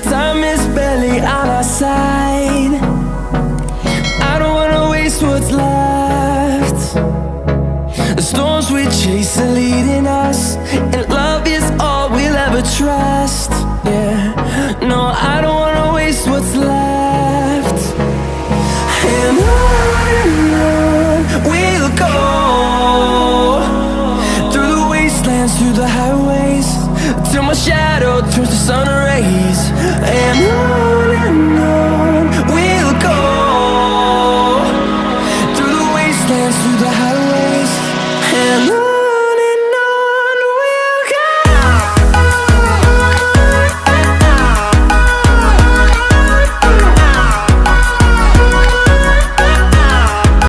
Time is barely on our side. I don't wanna waste what's left. The storms we chase are leading us, and love is all we'll ever trust. Yeah, no, I don't wanna waste what's left. And on we'll go, through the wastelands, through the highways, till my shadow turns to sun rays. And on